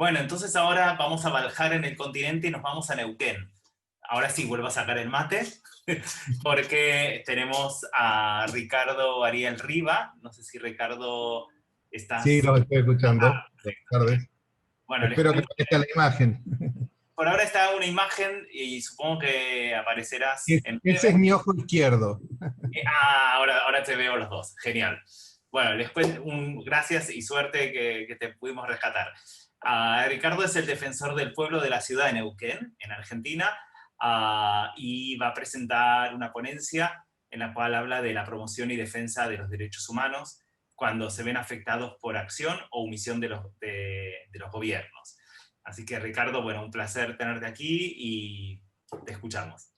Bueno, entonces ahora vamos a bajar en el continente y nos vamos a Neuquén. Ahora sí, vuelvo a sacar el mate, porque tenemos a Ricardo Ariel Riva. No sé si Ricardo Sí, estás... los estoy escuchando. Buenas tardes. Bueno, les Espero que cuento. aparezca la imagen. Por ahora está una imagen y supongo que aparecerás en Ese es breve. mi ojo izquierdo. Ahora te veo los dos. Genial. Bueno, les cuento gracias y suerte que te pudimos rescatar. Ricardo es el defensor del pueblo de la ciudad de Neuquén, en Argentina, y va a presentar una ponencia en la cual habla de la promoción y defensa de los derechos humanos cuando se ven afectados por acción o omisión de los gobiernos. Así que Ricardo, bueno, un placer tenerte aquí y te escuchamos.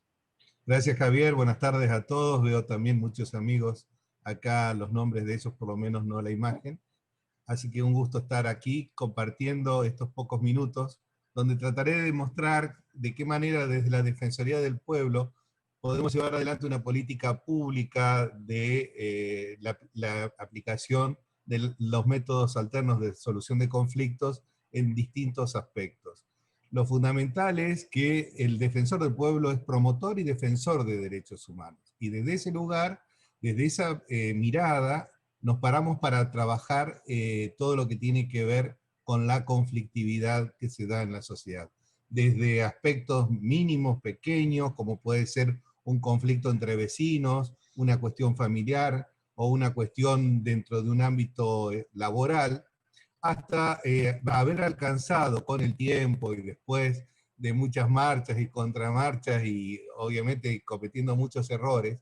Gracias, Javier. Buenas tardes a todos. Veo también muchos amigos acá, los nombres de ellos, por lo menos no la imagen. Así que un gusto estar aquí compartiendo estos pocos minutos, donde trataré de demostrar de qué manera desde la Defensoría del Pueblo podemos llevar adelante una política pública de la aplicación de los métodos alternos de solución de conflictos en distintos aspectos. Lo fundamental es que el defensor del pueblo es promotor y defensor de derechos humanos. Y desde ese lugar, desde esa mirada, nos paramos para trabajar todo lo que tiene que ver con la conflictividad que se da en la sociedad. Desde aspectos mínimos, pequeños, como puede ser un conflicto entre vecinos, una cuestión familiar o una cuestión dentro de un ámbito laboral, hasta haber alcanzado con el tiempo y después de muchas marchas y contramarchas y obviamente cometiendo muchos errores,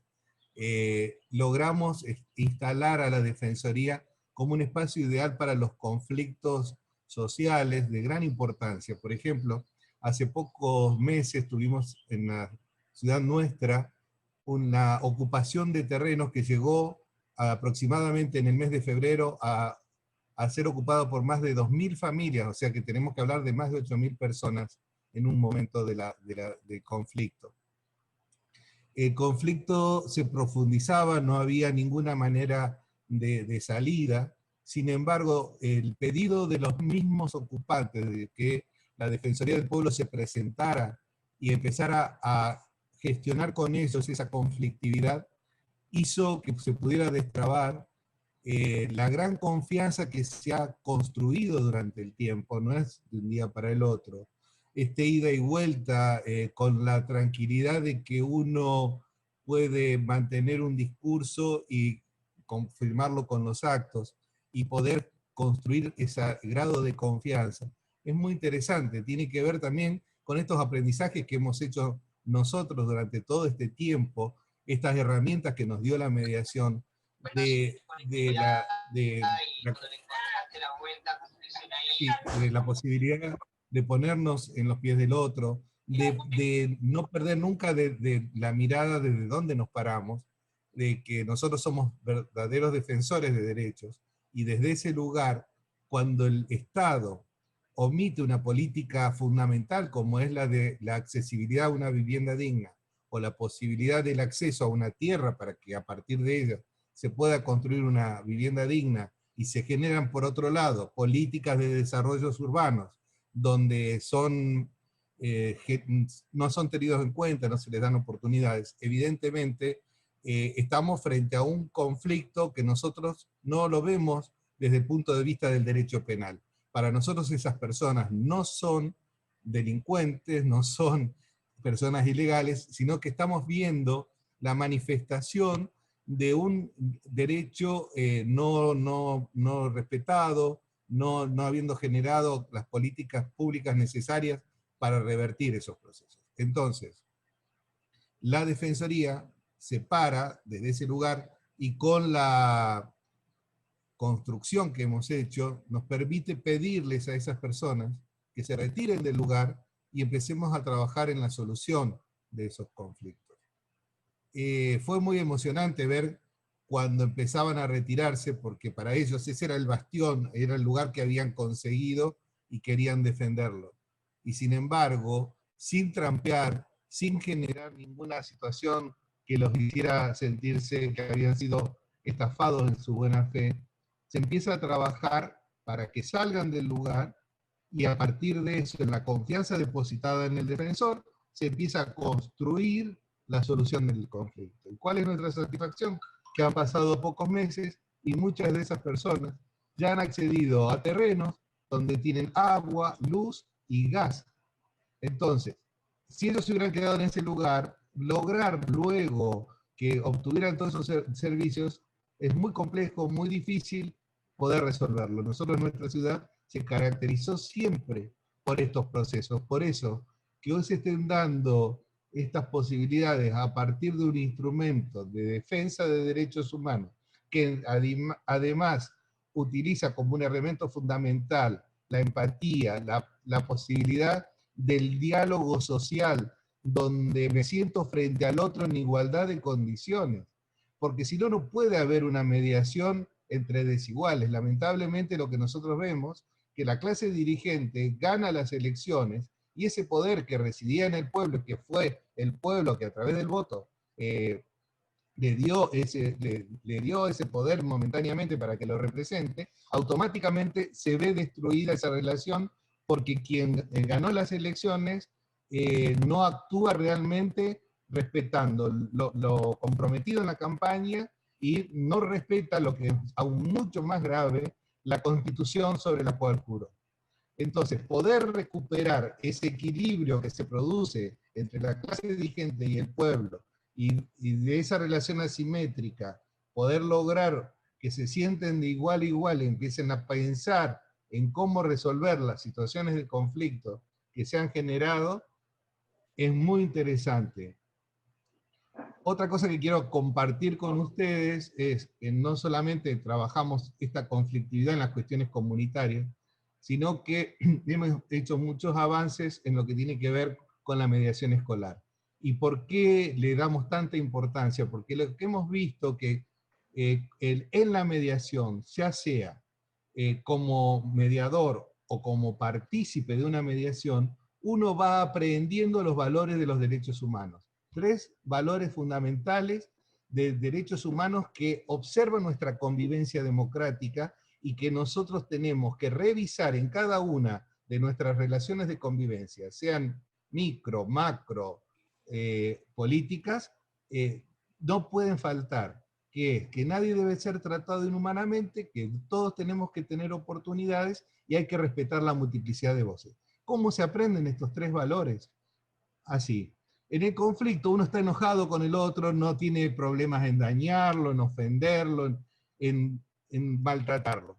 logramos instalar a la Defensoría como un espacio ideal para los conflictos sociales de gran importancia. Por ejemplo, hace pocos meses tuvimos en la ciudad nuestra una ocupación de terrenos que llegó aproximadamente en el mes de febrero a ser ocupado por más de 2.000 familias, o sea que tenemos que hablar de más de 8.000 personas en un momento de conflicto. El conflicto se profundizaba, no había ninguna manera de salida. Sin embargo, el pedido de los mismos ocupantes de que la Defensoría del Pueblo se presentara y empezara a gestionar con ellos esa conflictividad hizo que se pudiera destrabar la gran confianza que se ha construido durante el tiempo, no es de un día para el otro, este ida y vuelta con la tranquilidad de que uno puede mantener un discurso y confirmarlo con los actos y poder construir ese grado de confianza. Es muy interesante, tiene que ver también con estos aprendizajes que hemos hecho nosotros durante todo este tiempo, estas herramientas que nos dio la mediación de la posibilidad de ponernos en los pies del otro, de no perder nunca de la mirada desde dónde nos paramos, de que nosotros somos verdaderos defensores de derechos, y desde ese lugar, cuando el Estado omite una política fundamental como es la de la accesibilidad a una vivienda digna, o la posibilidad del acceso a una tierra para que a partir de ella se pueda construir una vivienda digna, y se generan por otro lado políticas de desarrollos urbanos donde no son tenidos en cuenta, no se les dan oportunidades, evidentemente estamos frente a un conflicto que nosotros no lo vemos desde el punto de vista del derecho penal. Para nosotros esas personas no son delincuentes, no son personas ilegales, sino que estamos viendo la manifestación de un derecho no respetado, no habiendo generado las políticas públicas necesarias para revertir esos procesos. Entonces, la Defensoría se para desde ese lugar y con la construcción que hemos hecho nos permite pedirles a esas personas que se retiren del lugar y empecemos a trabajar en la solución de esos conflictos. Fue muy emocionante ver cuando empezaban a retirarse, porque para ellos ese era el bastión, era el lugar que habían conseguido y querían defenderlo. Y sin embargo, sin trampear, sin generar ninguna situación que los hiciera sentirse que habían sido estafados en su buena fe, se empieza a trabajar para que salgan del lugar y a partir de eso, en la confianza depositada en el defensor, se empieza a construir la solución del conflicto. ¿Y cuál es nuestra satisfacción? Que han pasado pocos meses y muchas de esas personas ya han accedido a terrenos donde tienen agua, luz y gas. Entonces, si ellos se hubieran quedado en ese lugar, lograr luego que obtuvieran todos esos servicios es muy complejo, muy difícil poder resolverlo. Nosotros en nuestra ciudad se caracterizó siempre por estos procesos. Por eso, que hoy se estén dando estas posibilidades a partir de un instrumento de defensa de derechos humanos, que además utiliza como un elemento fundamental la empatía, la posibilidad del diálogo social, donde me siento frente al otro en igualdad de condiciones, porque si no, no puede haber una mediación entre desiguales. Lamentablemente lo que nosotros vemos, que la clase dirigente gana las elecciones y ese poder que residía en el pueblo, que fue el pueblo que a través del voto le dio ese poder momentáneamente para que lo represente, automáticamente se ve destruida esa relación porque quien ganó las elecciones no actúa realmente respetando lo comprometido en la campaña y no respeta lo que es aún mucho más grave, la Constitución sobre la cual juró. Entonces, poder recuperar ese equilibrio que se produce entre la clase dirigente y el pueblo, y de esa relación asimétrica, poder lograr que se sienten de igual a igual y empiecen a pensar en cómo resolver las situaciones de conflicto que se han generado, es muy interesante. Otra cosa que quiero compartir con ustedes es que no solamente trabajamos esta conflictividad en las cuestiones comunitarias, sino que hemos hecho muchos avances en lo que tiene que ver con la mediación escolar. ¿Y por qué le damos tanta importancia? Porque lo que hemos visto que en la mediación, ya sea como mediador o como partícipe de una mediación, uno va aprendiendo los valores de los derechos humanos. 3 valores fundamentales de derechos humanos que observan nuestra convivencia democrática y que nosotros tenemos que revisar en cada una de nuestras relaciones de convivencia, sean micro, macro, políticas, no pueden faltar, que es que nadie debe ser tratado inhumanamente, que todos tenemos que tener oportunidades y hay que respetar la multiplicidad de voces. ¿Cómo se aprenden estos 3 valores? Así. En el conflicto uno está enojado con el otro, no tiene problemas en dañarlo, en ofenderlo, en maltratarlo.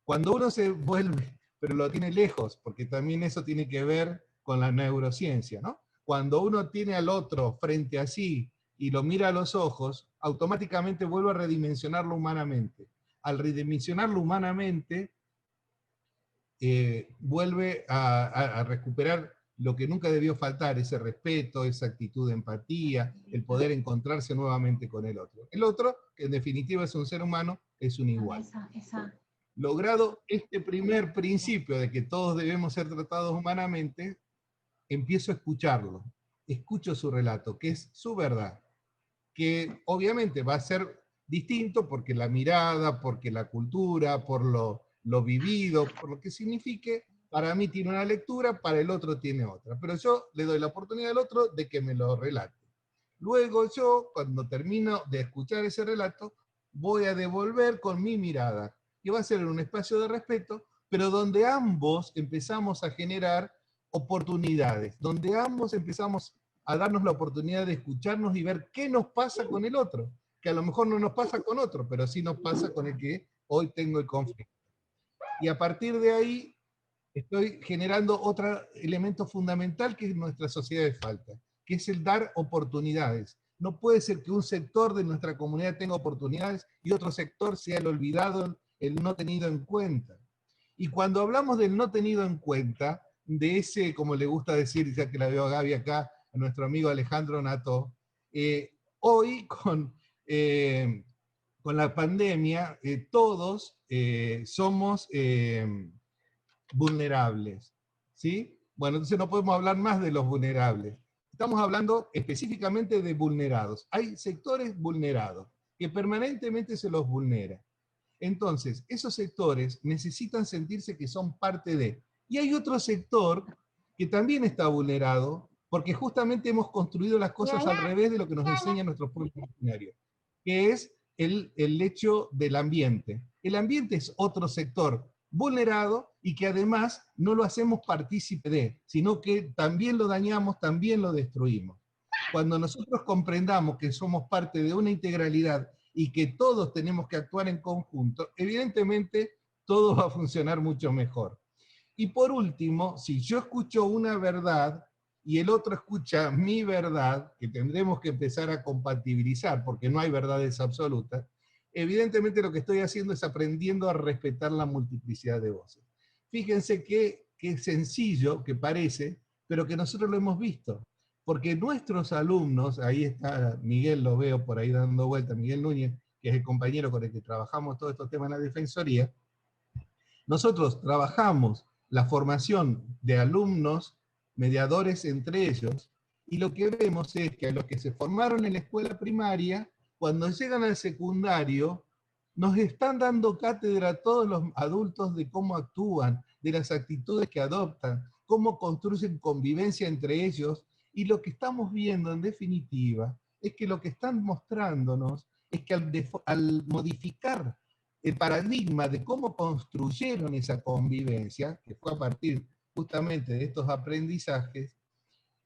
Cuando uno se vuelve, pero lo tiene lejos, porque también eso tiene que ver con la neurociencia, ¿no? Cuando uno tiene al otro frente a sí y lo mira a los ojos, automáticamente vuelve a redimensionarlo humanamente. Al redimensionarlo humanamente, vuelve a recuperar lo que nunca debió faltar, ese respeto, esa actitud de empatía, el poder encontrarse nuevamente con el otro. El otro, que en definitiva es un ser humano, es un igual. Logrado este primer principio de que todos debemos ser tratados humanamente, empiezo a escucharlo. Escucho su relato, que es su verdad, que obviamente va a ser distinto porque la mirada, porque la cultura, por lo vivido, por lo que signifique, para mí tiene una lectura, para el otro tiene otra. Pero yo le doy la oportunidad al otro de que me lo relate. Luego yo, cuando termino de escuchar ese relato, voy a devolver con mi mirada, que va a ser en un espacio de respeto, pero donde ambos empezamos a generar oportunidades, donde ambos empezamos a darnos la oportunidad de escucharnos y ver qué nos pasa con el otro, que a lo mejor no nos pasa con otro, pero sí nos pasa con el que hoy tengo el conflicto. Y a partir de ahí estoy generando otro elemento fundamental que en nuestra sociedad falta, que es el dar oportunidades. No puede ser que un sector de nuestra comunidad tenga oportunidades y otro sector sea el olvidado, el no tenido en cuenta. Y cuando hablamos del no tenido en cuenta, de ese, como le gusta decir, ya que la veo a Gaby acá, a nuestro amigo Alejandro Nato, hoy con la pandemia todos somos vulnerables, ¿sí? Bueno, entonces no podemos hablar más de los vulnerables. Estamos hablando específicamente de vulnerados. Hay sectores vulnerados que permanentemente se los vulnera. Entonces, esos sectores necesitan sentirse que son parte de. Y hay otro sector que también está vulnerado, porque justamente hemos construido las cosas al revés de lo que nos enseñan nuestros pueblos originarios, que es el hecho del ambiente. El ambiente es otro sector vulnerado y que además no lo hacemos partícipe de, sino que también lo dañamos, también lo destruimos. Cuando nosotros comprendamos que somos parte de una integralidad y que todos tenemos que actuar en conjunto, evidentemente todo va a funcionar mucho mejor. Y por último, si yo escucho una verdad y el otro escucha mi verdad, que tendremos que empezar a compatibilizar, porque no hay verdades absolutas, evidentemente lo que estoy haciendo es aprendiendo a respetar la multiplicidad de voces. Fíjense qué sencillo que parece, pero que nosotros lo hemos visto. Porque nuestros alumnos, ahí está Miguel, lo veo por ahí dando vuelta, Miguel Núñez, que es el compañero con el que trabajamos todos estos temas en la Defensoría, nosotros trabajamos la formación de alumnos, mediadores entre ellos, y lo que vemos es que a los que se formaron en la escuela primaria, cuando llegan al secundario, nos están dando cátedra a todos los adultos de cómo actúan, de las actitudes que adoptan, cómo construyen convivencia entre ellos, y lo que estamos viendo en definitiva es que lo que están mostrándonos es que al modificar el paradigma de cómo construyeron esa convivencia, que fue a partir justamente de estos aprendizajes,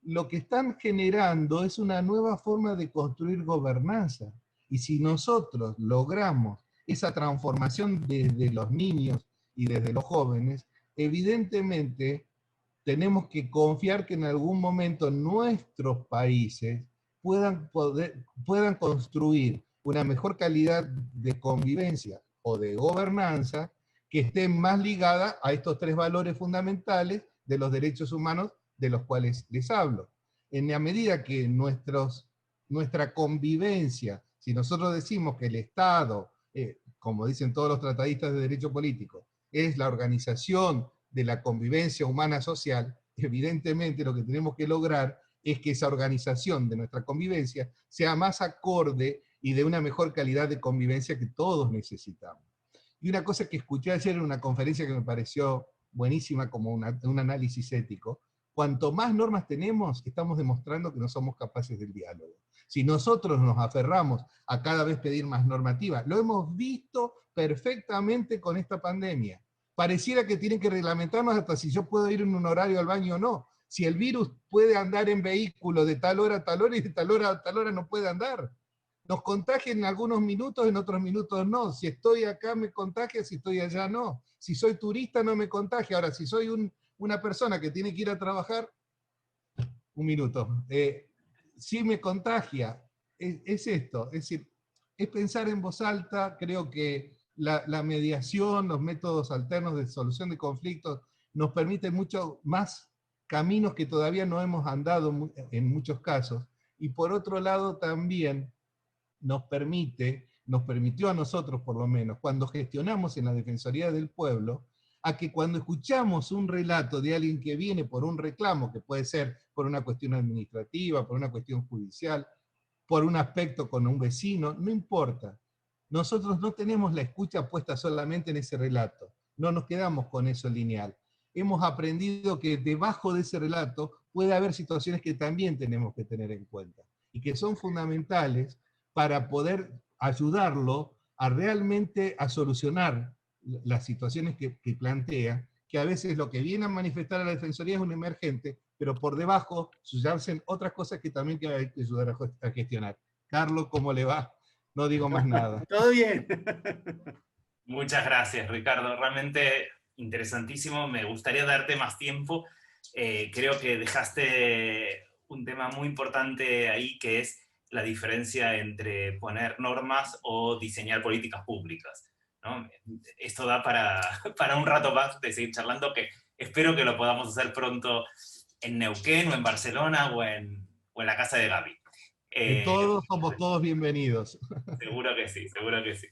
lo que están generando es una nueva forma de construir gobernanza. Y si nosotros logramos esa transformación desde los niños y desde los jóvenes, evidentemente tenemos que confiar que en algún momento nuestros países puedan construir una mejor calidad de convivencia o de gobernanza que esté más ligada a estos tres valores fundamentales de los derechos humanos de los cuales les hablo. En la medida que nuestra convivencia, si nosotros decimos que el Estado, como dicen todos los tratadistas de derecho político, es la organización de la convivencia humana social, evidentemente lo que tenemos que lograr es que esa organización de nuestra convivencia sea más acorde y de una mejor calidad de convivencia que todos necesitamos. Y una cosa que escuché ayer en una conferencia que me pareció buenísima como un análisis ético, cuanto más normas tenemos, estamos demostrando que no somos capaces del diálogo. Si nosotros nos aferramos a cada vez pedir más normativa, lo hemos visto perfectamente con esta pandemia. Pareciera que tienen que reglamentarnos hasta si yo puedo ir en un horario al baño o no. Si el virus puede andar en vehículo de tal hora a tal hora y de tal hora a tal hora no puede andar. Nos contagia en algunos minutos, en otros minutos no. Si estoy acá me contagia, si estoy allá no. Si soy turista no me contagia. Ahora, si soy una persona que tiene que ir a trabajar, un minuto, sí me contagia. Es esto, es decir, es pensar en voz alta. Creo que la mediación, los métodos alternos de solución de conflictos nos permiten mucho más caminos que todavía no hemos andado en muchos casos. Y por otro lado también nos permitió a nosotros por lo menos, cuando gestionamos en la Defensoría del Pueblo, a que cuando escuchamos un relato de alguien que viene por un reclamo, que puede ser por una cuestión administrativa, por una cuestión judicial, por un aspecto con un vecino, no importa. Nosotros no tenemos la escucha puesta solamente en ese relato, no nos quedamos con eso lineal. Hemos aprendido que debajo de ese relato puede haber situaciones que también tenemos que tener en cuenta y que son fundamentales para poder ayudarlo a realmente a solucionar las situaciones que plantea, que a veces lo que viene a manifestar a la Defensoría es un emergente, pero por debajo subyacen otras cosas que también hay que ayudar a gestionar. Carlos, ¿cómo le va? No digo más nada. Todo bien. Muchas gracias, Ricardo. Realmente interesantísimo. Me gustaría darte más tiempo. Creo que dejaste un tema muy importante ahí, que es la diferencia entre poner normas o diseñar políticas públicas, ¿no? Esto da para un rato más de seguir charlando, que espero que lo podamos hacer pronto en Neuquén o en Barcelona o en la casa de Gaby. En todos somos todos bienvenidos. Seguro que sí, seguro que sí.